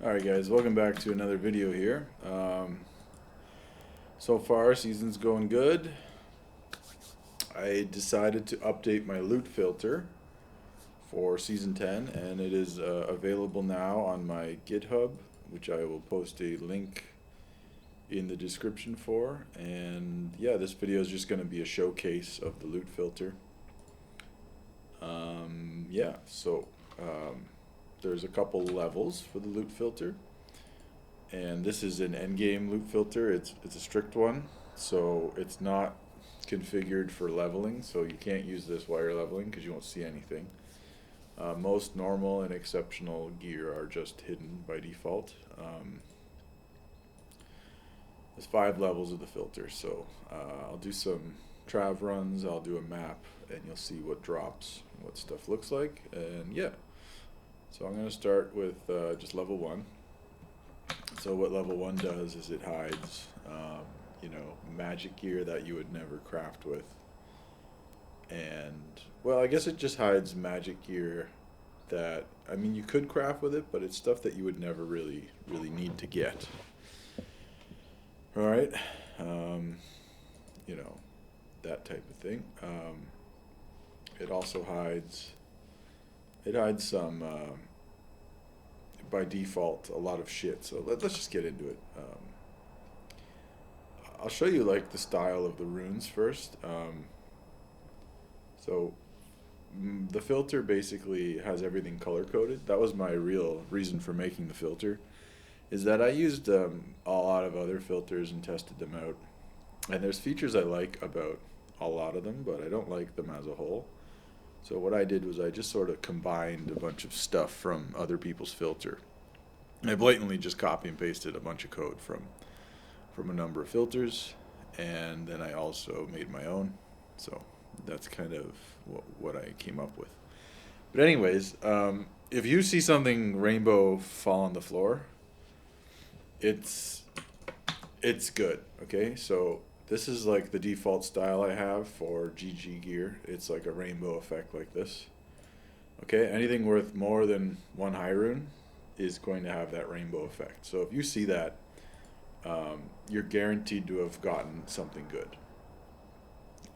Alright guys, welcome back to another video here. So far, season's going good. I decided to update my loot filter for Season 10, and it is available now on my GitHub, which I will post a link in the description for. And yeah, this video is just going to be a showcase of the loot filter. Yeah, so there's a couple levels for the loot filter, and this is an endgame loot filter. It's a strict one, so it's not configured for leveling, so you can't use this while you're leveling because you won't see anything. Most normal and exceptional gear are just hidden by default. There's 5 levels of the filter, so I'll do some trav runs, I'll do a map, and you'll see what drops, what stuff looks like, and yeah. So I'm going to start with just level 1. So what level 1 does is it hides, magic gear that you would never craft with. And, well, I guess it just hides magic gear that, you could craft with it, but it's stuff that you would never really need to get. Alright, that type of thing. It also hides some, by default, a lot of shit. So let's just get into it. I'll show you the style of the runes first. The filter basically has everything color coded. That was my real reason for making the filter, is that I used a lot of other filters and tested them out. And there's features I like about a lot of them, but I don't like them as a whole. So what I did was I just sort of combined a bunch of stuff from other people's filter. I blatantly just copy and pasted a bunch of code from a number of filters, and then I also made my own. So that's kind of what I came up with. But anyways, if you see something rainbow fall on the floor, it's good, okay? So this is the default style I have for GG gear. It's like a rainbow effect like this. Okay, anything worth more than 1 high rune is going to have that rainbow effect. So if you see that, you're guaranteed to have gotten something good.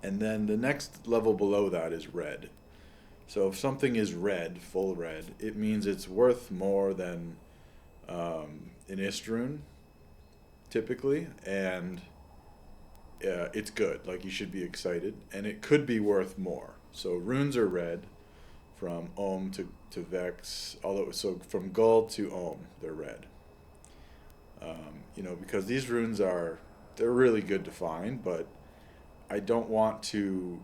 And then the next level below that is red. So if something is red, full red, it means it's worth more than an ist rune, typically, and it's good. You should be excited, and it could be worth more. So runes are red from Ohm to Vex, so from Gold to Ohm, they're red. Because these runes they're really good to find, but I don't want to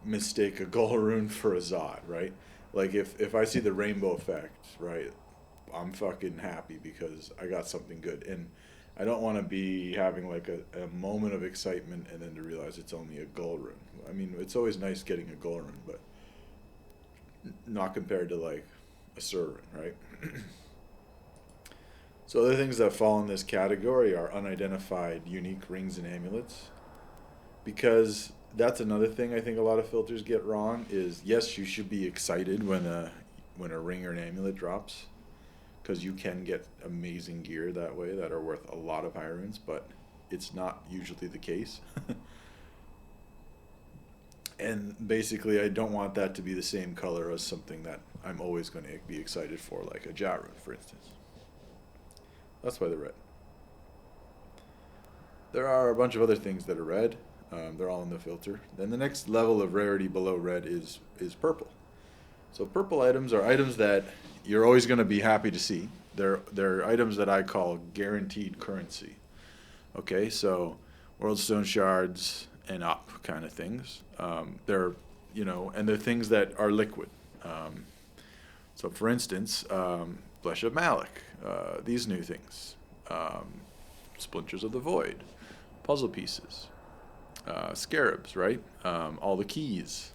mistake a Gold rune for a Zod, right? If I see the rainbow effect, right, I'm fucking happy because I got something good, and I don't want to be having a moment of excitement and then to realize it's only a Gold rune. It's always nice getting a Gold rune, but not compared to a Sur rune, right? So other things that fall in this category are unidentified unique rings and amulets, because that's another thing I think a lot of filters get wrong. Is yes, you should be excited when a ring or an amulet drops, because you can get amazing gear that way that are worth a lot of high runes, but it's not usually the case. And basically, I don't want that to be the same color as something that I'm always going to be excited for, like a Jat rune, for instance. That's why they're red. There are a bunch of other things that are red. They're all in the filter. Then the next level of rarity below red is purple. So purple items are items that you're always going to be happy to see. They're items that I call guaranteed currency. Okay, so world stone shards and up kind of things. And they're things that are liquid. So for instance, Flesh of Malik, these new things, Splinters of the Void, puzzle pieces, scarabs, right? All the keys,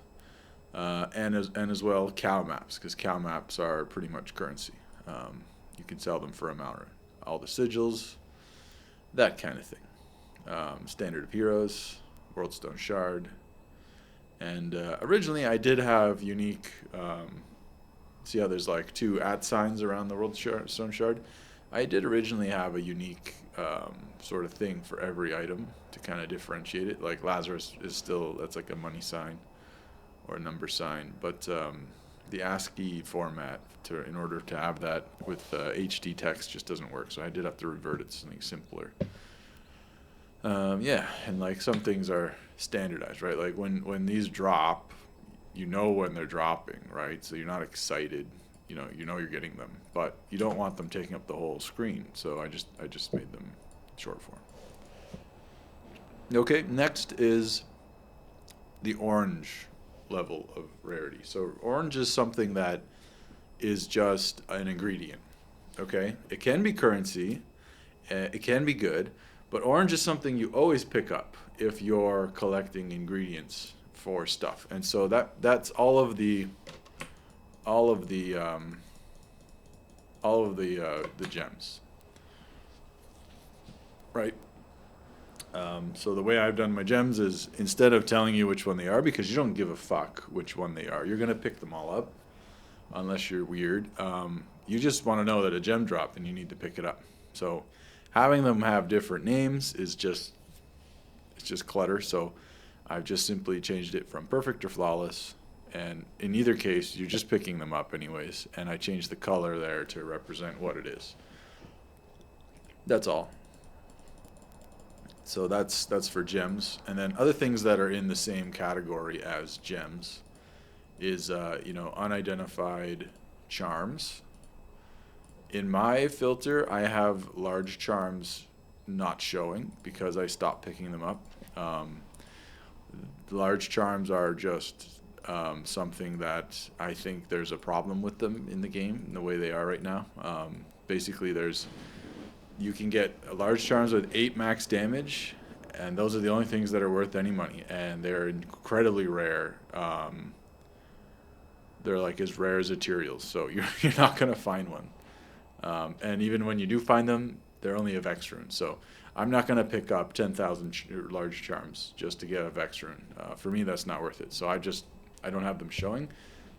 and as well cow maps, because cow maps are pretty much currency. You can sell them for a Malrune. All the sigils, that kind of thing. Standard of Heroes, World Stone Shard, and originally I did have unique. See how there's 2 @ signs around the World Stone Shard? I did originally have a unique sort of thing for every item to kind of differentiate it. Like Lazarus is still, that's like a money sign or a number sign, but the ASCII format in order to have that with HD text just doesn't work. So I did have to revert it to something simpler. Yeah, and like some things are standardized, right? Like when these drop, you know when they're dropping, right? So you're not excited, you know you're getting them, but you don't want them taking up the whole screen. So I just made them short form. Okay, next is the orange level of rarity. So orange is something that is just an ingredient. Okay, it can be currency, it can be good, but orange is something you always pick up if you're collecting ingredients for stuff. And so that's all of the gems, right? So the way I've done my gems is instead of telling you which one they are, because you don't give a fuck which one they are, you're gonna pick them all up, unless you're weird. You just want to know that a gem dropped and you need to pick it up. So having them have different names is just clutter. So I've just simply changed it from perfect or flawless, and in either case you're just picking them up anyways, and I changed the color there to represent what it is. That's all. So that's for gems. And then other things that are in the same category as gems is unidentified charms. In my filter, I have large charms not showing because I stopped picking them up. Large charms are just something that I think there's a problem with them in the game, in the way they are right now. Basically, you can get large charms with 8 max damage, and those are the only things that are worth any money, and they're incredibly rare. They're like as rare as Ethereals, so you're not gonna find one. And even when you do find them, they're only a Vex rune. So I'm not gonna pick up 10,000 large charms just to get a Vex rune. For me, that's not worth it. So I don't have them showing.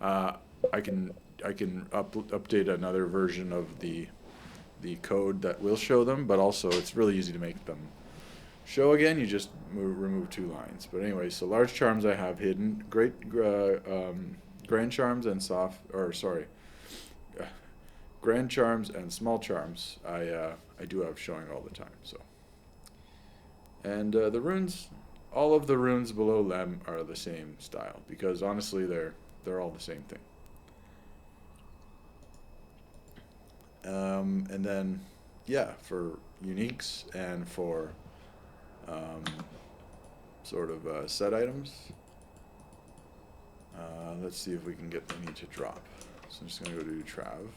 I can update another version of the code that will show them, but also it's really easy to make them show again. You just remove 2 lines. But anyway, so large charms I have hidden. Grand charms and grand charms and small charms I do have showing all the time. So, and the runes, all of the runes below them are the same style because honestly they're all the same thing. And then yeah, for uniques and for sort of set items. Let's see if we can get any to drop. So I'm just going to go to Trav.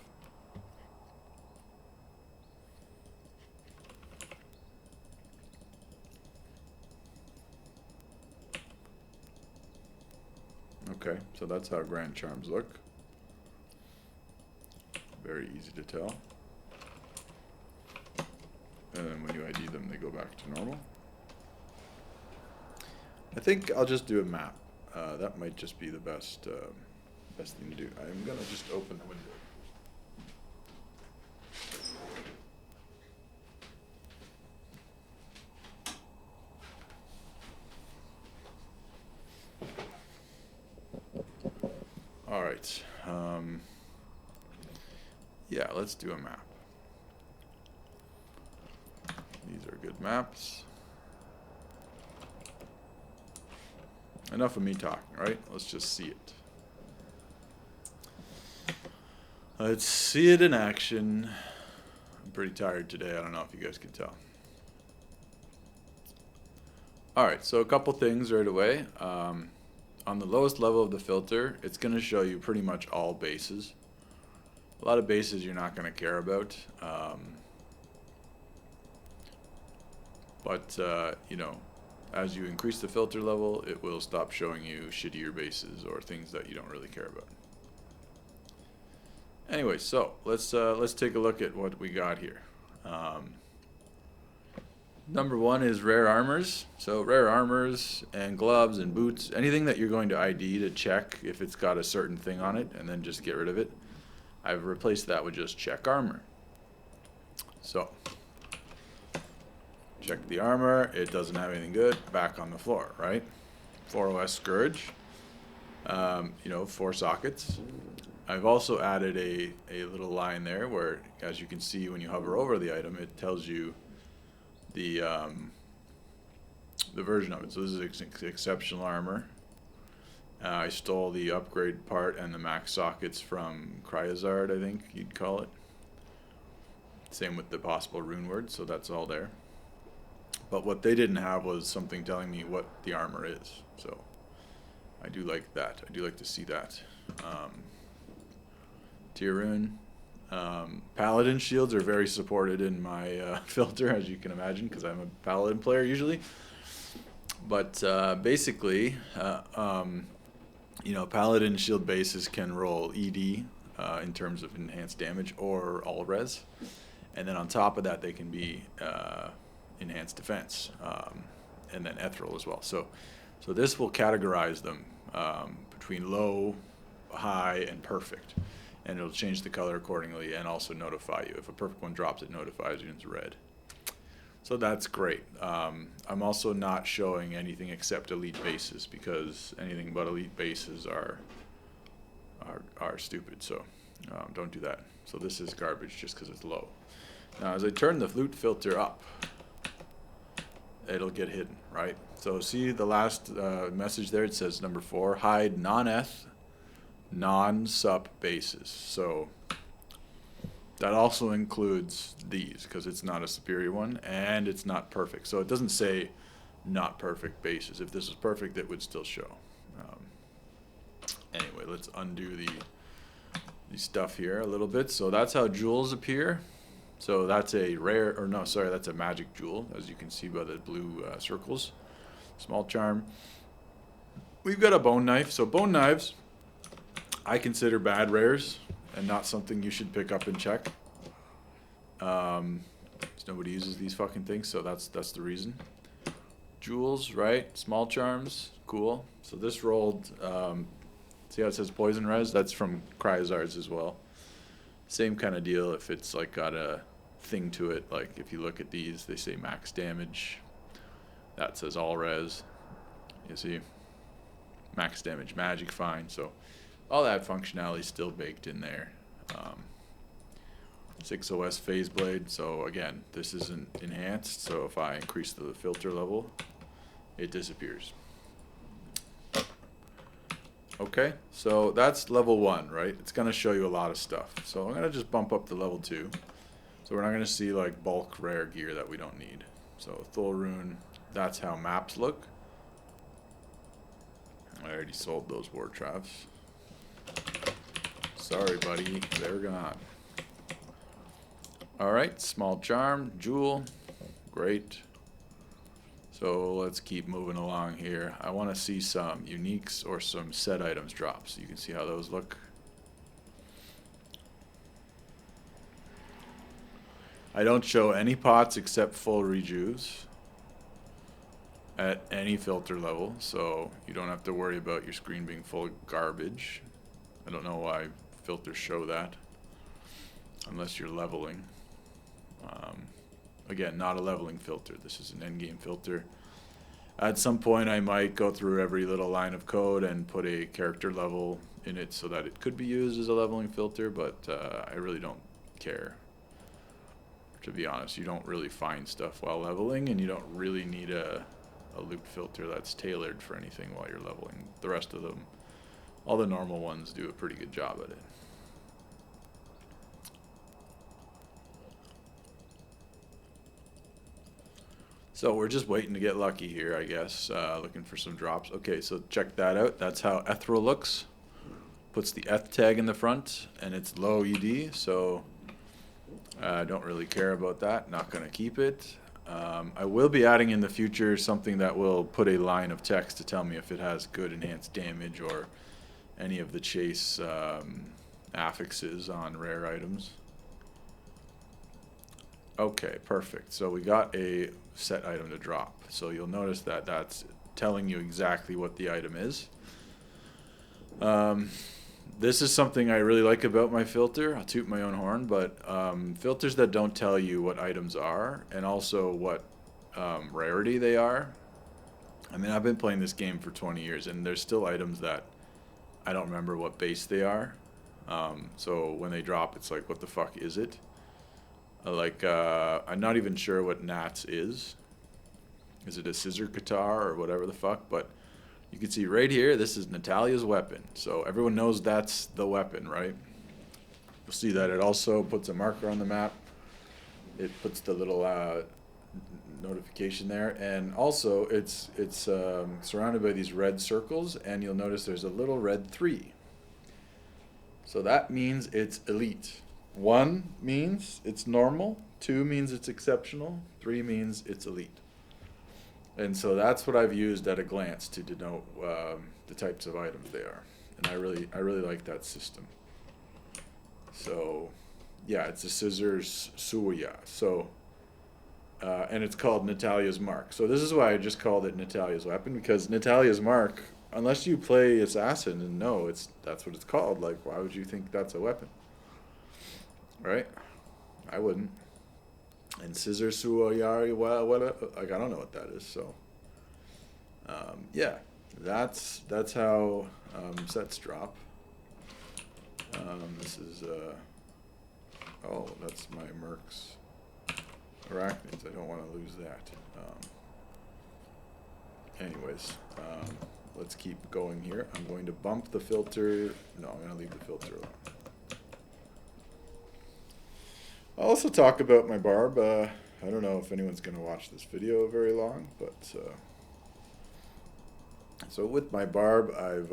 Okay, so that's how grand charms look. Very easy to tell. And then when you ID them, they go back to normal. I think I'll just do a map. That might just be the best thing to do. I'm gonna just open the window. All right. Yeah, let's do a map. These are good maps. Enough of me talking, right? Let's just see it. Let's see it in action. I'm pretty tired today. I don't know if you guys can tell. All right, so a couple things right away. On the lowest level of the filter, it's going to show you pretty much all bases. A lot of bases you're not going to care about. But as you increase the filter level, it will stop showing you shittier bases or things that you don't really care about. Anyway, so let's take a look at what we got here. Number 1 is rare armors. So rare armors and gloves and boots, anything that you're going to ID to check if it's got a certain thing on it and then just get rid of it. I've replaced that with just check armor. So check the armor. It doesn't have anything good. Back on the floor, right? 4OS Scourge. You know, 4 sockets. I've also added a little line there where, as you can see, when you hover over the item, it tells you the version of it. So this is exceptional armor. I stole the upgrade part and the max sockets from Cryozard, I think you'd call it. Same with the possible rune word, so that's all there. But what they didn't have was something telling me what the armor is. So I do like that. I do like to see that. Tier rune. Paladin shields are very supported in my filter, as you can imagine, because I'm a paladin player usually. But basically, you know, paladin shield bases can roll ED in terms of enhanced damage or all res, and then on top of that they can be enhanced defense, and then ethereal as well. So this will categorize them between low, high, and perfect, and it'll change the color accordingly and also notify you. If a perfect one drops, it notifies you it's red. So that's great. I'm also not showing anything except elite bases, because anything but elite bases are stupid. So don't do that. So this is garbage just because it's low. Now as I turn the loot filter up, it'll get hidden, right? So see the last message there, it says number 4, hide non-eth, non-sup bases. So that also includes these, because it's not a superior one and it's not perfect. So it doesn't say not perfect bases. If this was perfect, it would still show. Anyway, let's undo the stuff here a little bit. So that's how jewels appear. So that's a rare, or no, sorry, that's a magic jewel, as you can see by the blue circles. Small charm. We've got a bone knife. So bone knives, I consider bad rares and not something you should pick up and check. Nobody uses these fucking things, so that's the reason. Jewels, right? Small charms, cool. So this rolled, see how it says poison res? That's from Cryozards as well. Same kind of deal if it's like got a thing to it. Like if you look at these, they say max damage. That says all res. You see? Max damage, magic, fine. So all that functionality is still baked in there. 6OS phase blade. So again, this isn't enhanced. So if I increase the filter level, it disappears. Okay, so that's level 1, right? It's going to show you a lot of stuff. So I'm going to just bump up to level 2. So we're not going to see like bulk rare gear that we don't need. So Thul rune, that's how maps look. I already sold those war traps. Sorry, buddy, they're gone. Alright, small charm, jewel, great. So let's keep moving along here. I want to see some uniques or some set items drop, so you can see how those look. I don't show any pots except full rejuves at any filter level, so you don't have to worry about your screen being full of garbage. I don't know why filters show that, unless you're leveling. Again, not a leveling filter. This is an endgame filter. At some point, I might go through every little line of code and put a character level in it so that it could be used as a leveling filter, but I really don't care. To be honest, you don't really find stuff while leveling, and you don't really need a loot filter that's tailored for anything while you're leveling. The rest of them, all the normal ones, do a pretty good job at it. So we're just waiting to get lucky here, I guess, looking for some drops. Okay, so check that out. That's how ethereal looks. Puts the eth tag in the front, and it's low ED, so I don't really care about that. Not going to keep it. I will be adding in the future something that will put a line of text to tell me if it has good enhanced damage or any of the chase affixes on rare items. Okay, perfect. So we got a set item to drop. So you'll notice that that's telling you exactly what the item is. this is something I really like about my filter. I'll toot my own horn, but filters that don't tell you what items are and also what rarity they are. I mean, I've been playing this game for 20 years, and there's still items that I don't remember what base they are. So when they drop, it's like, what the fuck is it? I'm not even sure what Nats is. Is it a scissor guitar or whatever the fuck? But you can see right here, this is Natalia's weapon. So everyone knows that's the weapon, right? You'll see that it also puts a marker on the map. It puts the little notification there, and also it's surrounded by these red circles, and you'll notice there's a little red 3. So that means it's elite. 1 means it's normal, 2 means it's exceptional, 3 means it's elite. And so that's what I've used at a glance to denote the types of items they are, and I really like that system. So yeah, it's a scissors suya. So and it's called Natalia's Mark. So this is why I just called it Natalia's Weapon, because Natalia's Mark, unless you play Assassin and know that's what it's called, like, why would you think that's a weapon? Right? I wouldn't. And Scissor Suoyari, well, like, I don't know what that is, so yeah, that's how sets drop. This is oh, that's my Mercs Arachnids. I don't want to lose that. Anyways, let's keep going here. I'm going to bump the filter. No, I'm going to leave the filter alone. I'll also talk about my barb. I don't know if anyone's going to watch this video very long, but so with my barb, I've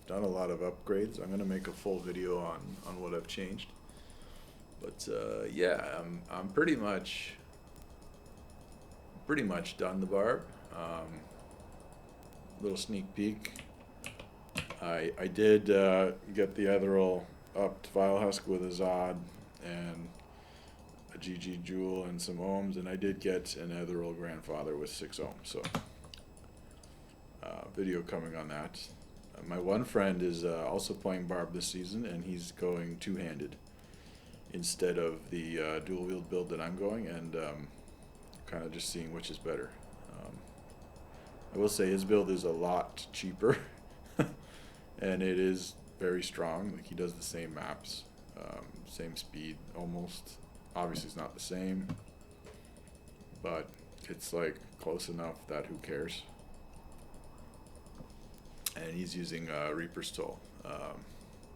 done a lot of upgrades. I'm going to make a full video on what I've changed. But yeah, I'm pretty much done the barb. Little sneak peek. I did get the Ethereal up to Vile Husk with a Zod and a GG Jewel and some ohms, and I did get an Ethereal Grandfather with 6 ohms. So video coming on that. My one friend is also playing barb this season, and he's going two-handed instead of the dual wield build that I'm going, and kind of just seeing which is better. I will say his build is a lot cheaper and it is very strong. Like, he does the same maps, same speed almost. Obviously it's not the same, but it's like close enough that who cares. And he's using Reaper's Toll,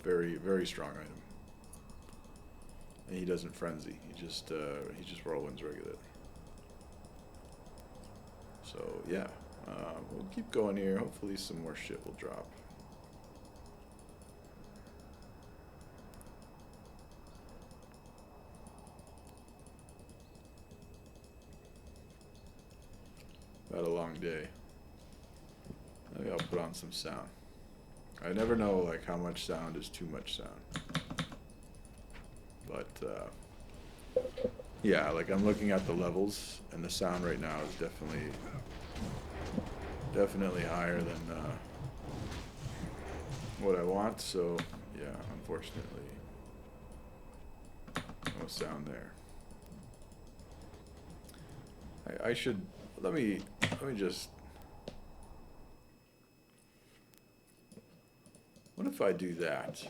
very, very strong item. And he doesn't frenzy. He just whirlwinds regular. So yeah, we'll keep going here. Hopefully some more shit will drop. Had a long day. Maybe I'll put on some sound. I never know like how much sound is too much sound. But yeah, like I'm looking at the levels, and the sound right now is definitely higher than what I want. So yeah, unfortunately, no sound there. I should let me just. What if I do that?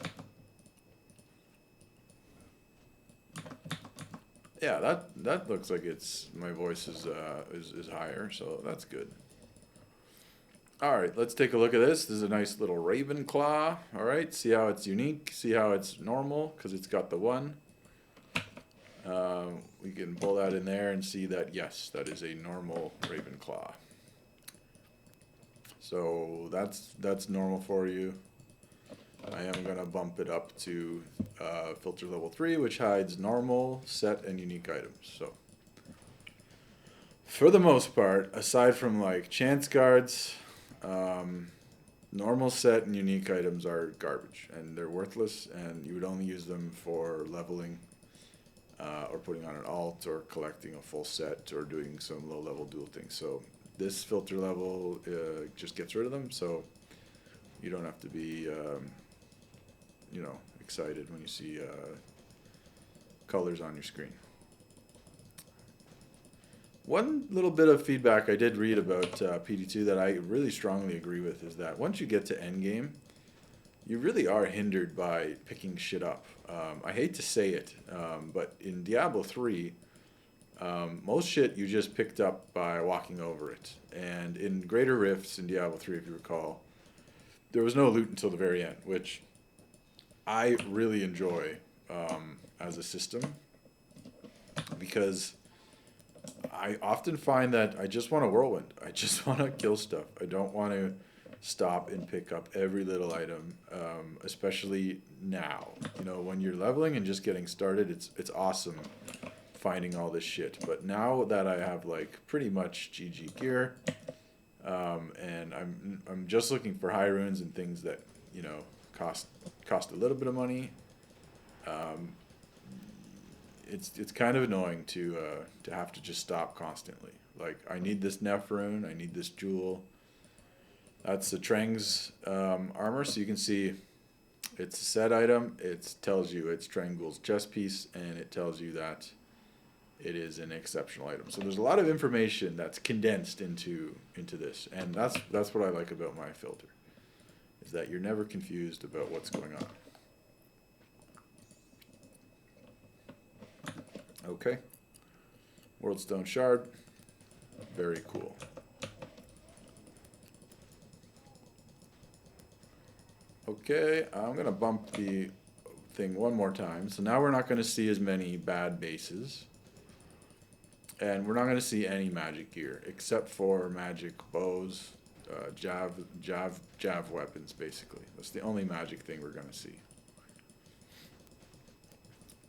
Yeah, that looks like my voice is higher, so that's good. All right, let's take a look at this. This is a nice little Raven Claw. All right, see how it's unique. See how it's normal because it's got the 1. We can pull that in there and see that yes, that is a normal Raven Claw. So that's normal for you. I am going to bump it up to filter level 3, which hides normal, set, and unique items. So for the most part, aside from like chance guards, normal, set, and unique items are garbage, and they're worthless, and you would only use them for leveling or putting on an alt or collecting a full set or doing some low-level dual things. So this filter level just gets rid of them, so you don't have to be you know, excited when you see colors on your screen. One little bit of feedback I did read about PD2 that I really strongly agree with is that once you get to Endgame, you really are hindered by picking shit up. I hate to say it, but in Diablo 3, most shit you just picked up by walking over it. And in Greater Rifts in Diablo 3, if you recall, there was no loot until the very end, which I really enjoy as a system, because I often find that I just want to whirlwind. I just want to kill stuff. I don't want to stop and pick up every little item, especially now. You know, when you're leveling and just getting started, it's awesome finding all this shit. But now that I have like pretty much GG gear, and I'm just looking for high runes and things that, you know, cost a little bit of money. It's kind of annoying to have to just stop constantly. Like, I need this Neph rune, I need this jewel. That's the Treng's armor, so you can see it's a set item. It tells you it's Trengul's chest piece, and it tells you that it is an exceptional item. So there's a lot of information that's condensed into this, and that's what I like about my filter, is that you're never confused about what's going on. Okay, Worldstone Shard, very cool. Okay, I'm going to bump the thing one more time. So now we're not going to see as many bad bases. And we're not going to see any magic gear, except for magic bows, jav weapons, basically. That's the only magic thing we're going to see.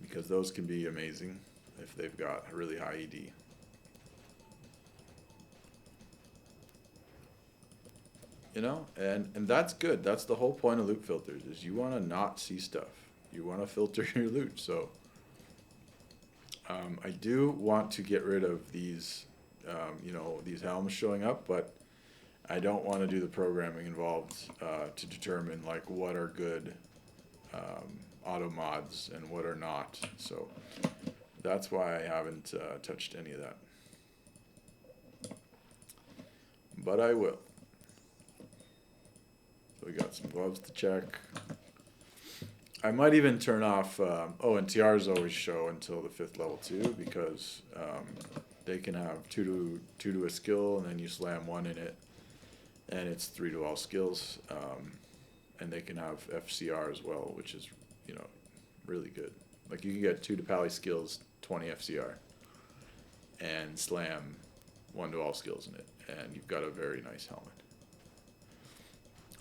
Because those can be amazing if they've got a really high ED. You know, and that's good. That's the whole point of loot filters, is you want to not see stuff. You want to filter your loot. So I do want to get rid of these, you know, these helms showing up, but I don't want to do the programming involved to determine like what are good auto mods and what are not. So that's why I haven't touched any of that. But I will. So we got some gloves to check. I might even turn off, oh, and TRs always show until the 5th level too, because they can have 2 to a skill, and then you slam 1 in it, and it's 3 to all skills. And they can have FCR as well, which is, you know, really good. Like, you can get 2 to pally skills, 20 FCR, and slam 1 to all skills in it, and you've got a very nice helmet.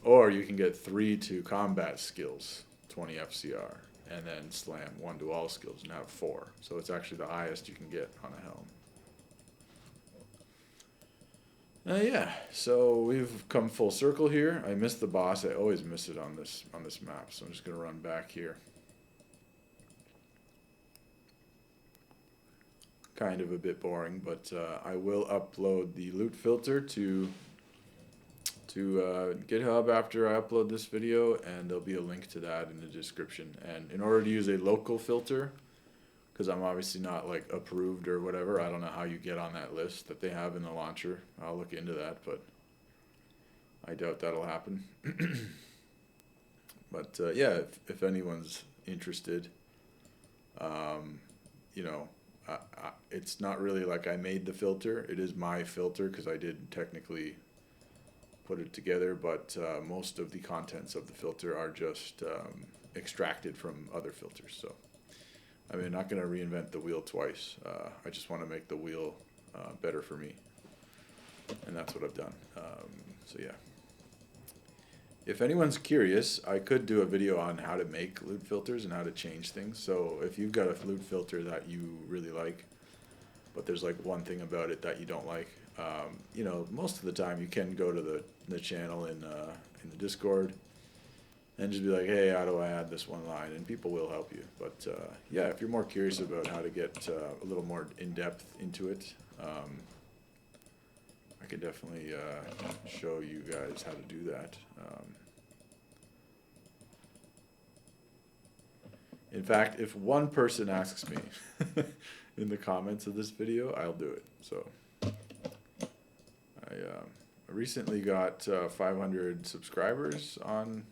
Or you can get 3 to combat skills, 20 FCR, and then slam 1 to all skills and have 4. So it's actually the highest you can get on a helm. Yeah, so we've come full circle here. I missed the boss. I always miss it on this map, so I'm just gonna run back here. Kind of a bit boring, but I will upload the loot filter to GitHub after I upload this video, and there'll be a link to that in the description. And in order to use a local filter, because I'm obviously not like approved or whatever, I don't know how you get on that list that they have in the launcher. I'll look into that, but I doubt that'll happen. But yeah, if anyone's interested, you know, it's not really like I made the filter. It is my filter because I did technically put it together, but most of the contents of the filter are just extracted from other filters. So I mean, not going to reinvent the wheel twice. I just want to make the wheel better for me, and that's what I've done. So yeah, if anyone's curious, I could do a video on how to make loot filters and how to change things. So if you've got a loot filter that you really like, but there's like one thing about it that you don't like, you know, most of the time you can go to the channel in the Discord and just be like, hey, how do I add this one line? And people will help you. But yeah, if you're more curious about how to get a little more in-depth into it, I could definitely show you guys how to do that. In fact, if one person asks me in the comments of this video, I'll do it. So I recently got 500 subscribers on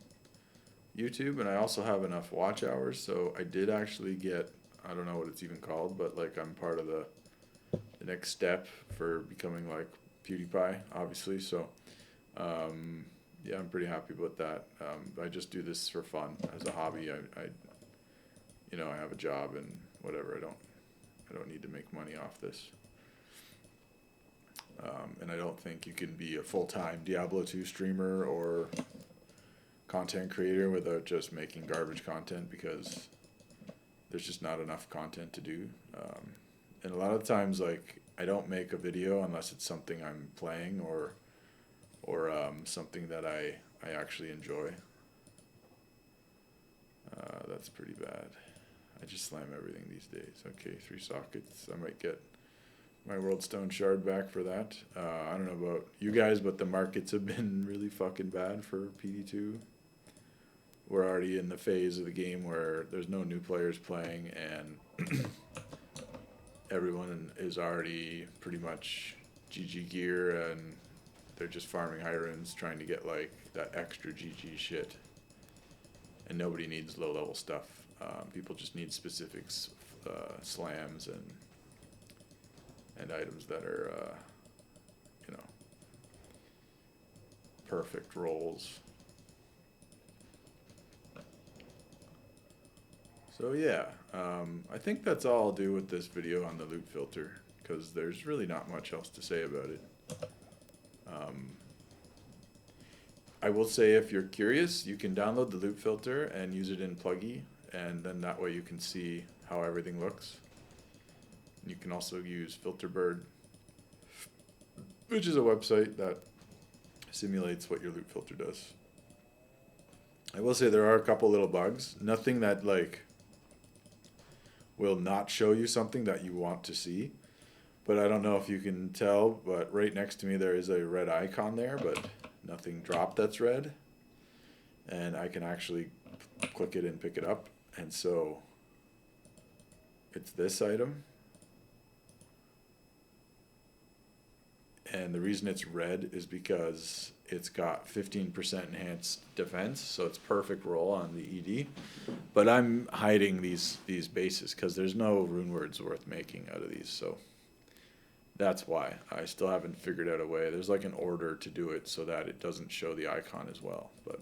YouTube, and I also have enough watch hours, so I did actually get, I don't know what it's even called, but like I'm part of the next step for becoming like PewDiePie, obviously. So yeah, I'm pretty happy about that. I just do this for fun as a hobby. I you know, I have a job and whatever. I don't need to make money off this. And I don't think you can be a full-time Diablo 2 streamer or content creator without just making garbage content, because there's just not enough content to do. And a lot of times, like, I don't make a video unless it's something I'm playing or something that I actually enjoy. That's pretty bad. I just slam everything these days. Okay, 3 sockets. I might get my World Stone Shard back for that. I don't know about you guys, but the markets have been really fucking bad for PD2. We're already in the phase of the game where there's no new players playing, and everyone is already pretty much GG gear, and they're just farming high runes trying to get like that extra GG shit. And nobody needs low level stuff. People just need specifics, slams and items that are, you know, perfect rolls. So yeah, I think that's all I'll do with this video on the loot filter, because there's really not much else to say about it. I will say, if you're curious, you can download the loot filter and use it in Pluggy, and then that way you can see how everything looks. You can also use Filterbird, which is a website that simulates what your loot filter does. I will say there are a couple little bugs. Nothing that like will not show you something that you want to see. But I don't know if you can tell, but right next to me there is a red icon there, but nothing dropped that's red. And I can actually click it and pick it up. And so it's this item. And the reason it's red is because it's got 15% enhanced defense, so it's perfect roll on the ED. But I'm hiding these bases because there's no rune words worth making out of these, so that's why. I still haven't figured out a way. There's like an order to do it so that it doesn't show the icon as well. But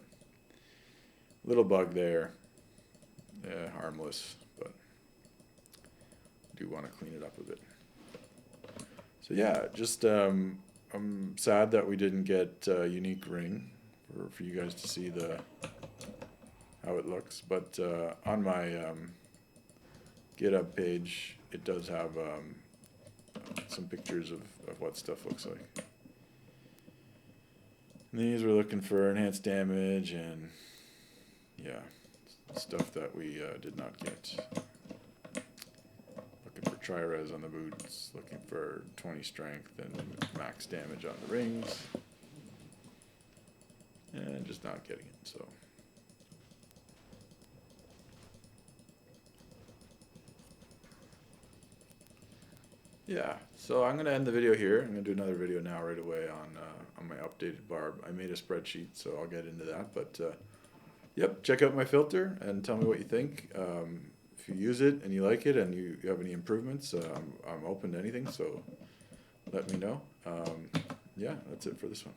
little bug there. Yeah, harmless, but I do want to clean it up a bit. So yeah, just I'm sad that we didn't get a unique ring for you guys to see how it looks. But on my GitHub page, it does have some pictures of what stuff looks like. And these we're looking for enhanced damage and yeah, stuff that we did not get. Looking for tri-res on the boots, looking for 20 strength and max damage on the rings, and just not getting it, so. Yeah, so I'm going to end the video here. I'm going to do another video now right away on my updated barb. I made a spreadsheet, so I'll get into that, but yep, check out my filter and tell me what you think. If you use it and you like it and you have any improvements, I'm open to anything, so let me know. Yeah, that's it for this one.